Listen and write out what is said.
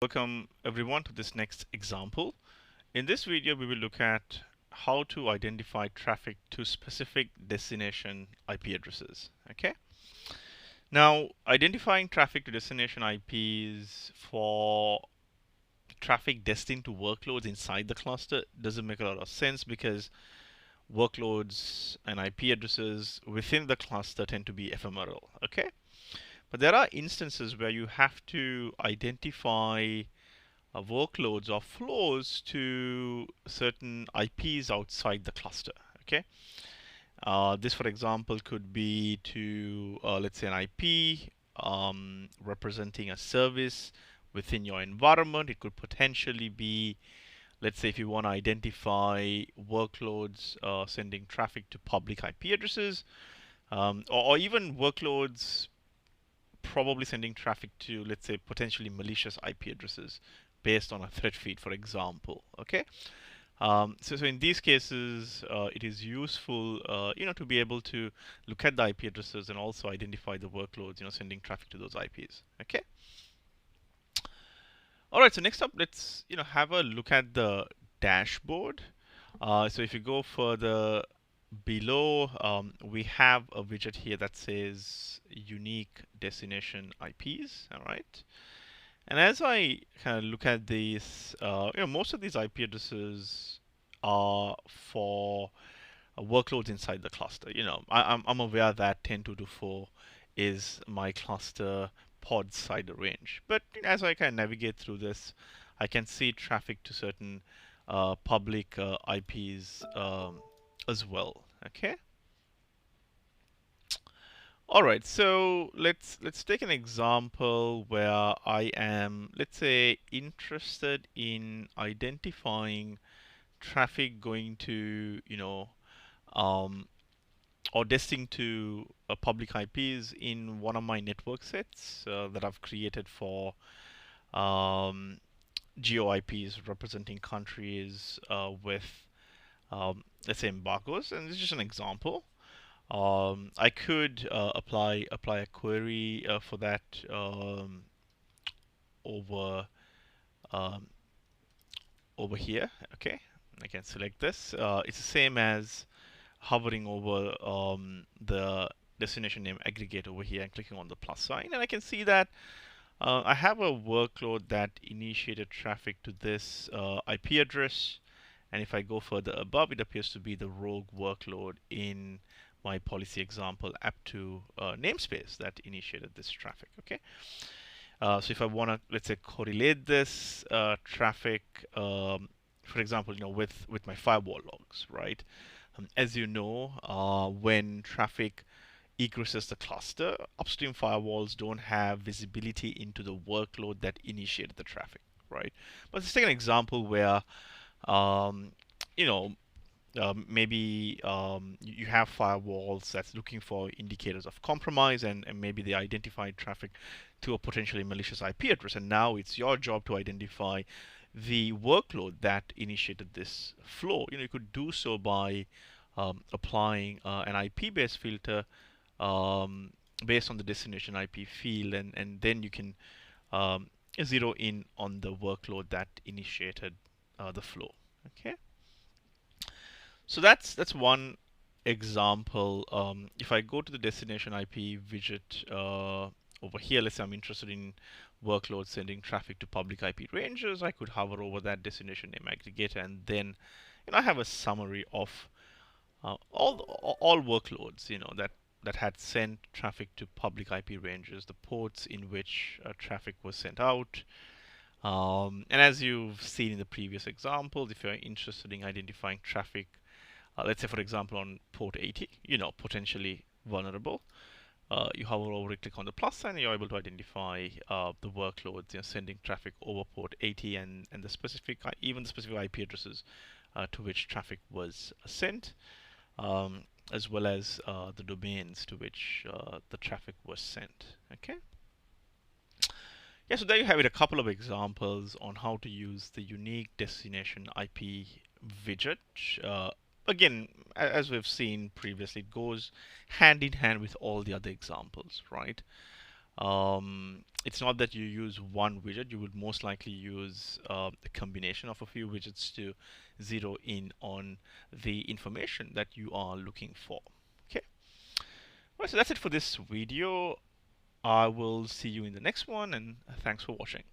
Welcome everyone to this next example. In this video, we will look at how to identify traffic to specific destination IP addresses. Okay. Now, identifying traffic to destination IPs for traffic destined to workloads inside the cluster doesn't make a lot of sense because workloads and IP addresses within the cluster tend to be ephemeral. Okay. But there are instances where you have to identify workloads or flows to certain IPs outside the cluster. Okay. This, for example, could be to let's say an IP representing a service within your environment. It could potentially be, let's say, if you want to identify workloads sending traffic to public IP addresses, or even workloads probably sending traffic to, let's say, potentially malicious IP addresses based on a threat feed, for example. Okay. So in these cases, it is useful, to be able to look at the IP addresses and also identify the workloads, sending traffic to those IPs. Okay. All right. So next up, let's have a look at the dashboard. So if you go further below, we have a widget here that says unique destination IPs. All right. And as I kind of look at these, most of these IP addresses are for workloads inside the cluster. I'm aware that 10.2.4 is my cluster pod side range. But as I kind of navigate through this, I can see traffic to certain public IPs as well. Okay. All right, so let's take an example where I am, let's say, interested in identifying traffic going to, or destined to public IPs in one of my network sets that I've created for geo IPs representing countries with, let's say, embargoes. And this is just an example. I could apply a query for that over um, over here. Okay, I can select this. It's the same as hovering over the destination name aggregate over here and clicking on the plus sign, and I can see that I have a workload that initiated traffic to this IP address. And if I go further above, it appears to be the rogue workload in my policy example app2 namespace that initiated this traffic. Okay. So if I want to, let's say, correlate this traffic, for example, with my firewall logs, right? As you know, when traffic egresses the cluster, upstream firewalls don't have visibility into the workload that initiated the traffic, right? But let's take an example where, um, you know, maybe you have firewalls that's looking for indicators of compromise, and maybe they identified traffic to a potentially malicious IP address. And now it's your job to identify the workload that initiated this flow. You could do so by applying an IP-based filter based on the destination IP field, and then you can zero in on the workload that initiated the flow. Okay. So that's one example. If I go to the destination IP widget over here, let's say I'm interested in workloads sending traffic to public IP ranges, I could hover over that destination name aggregator, and then I have a summary of all workloads that had sent traffic to public IP ranges, the ports in which traffic was sent out. And as you've seen in the previous examples, if you're interested in identifying traffic, let's say, for example, on port 80, potentially vulnerable, you hover over it, click on the plus sign, and you're able to identify the workloads sending traffic over port 80 and the specific, even the specific IP addresses to which traffic was sent, as well as the domains to which the traffic was sent. Okay. Yeah, so there you have it, a couple of examples on how to use the unique destination IP widget. Again, as we've seen previously, it goes hand in hand with all the other examples, right? It's not that you use one widget. You would most likely use a combination of a few widgets to zero in on the information that you are looking for. Okay. Well, so that's it for this video. I will see you in the next one, and thanks for watching.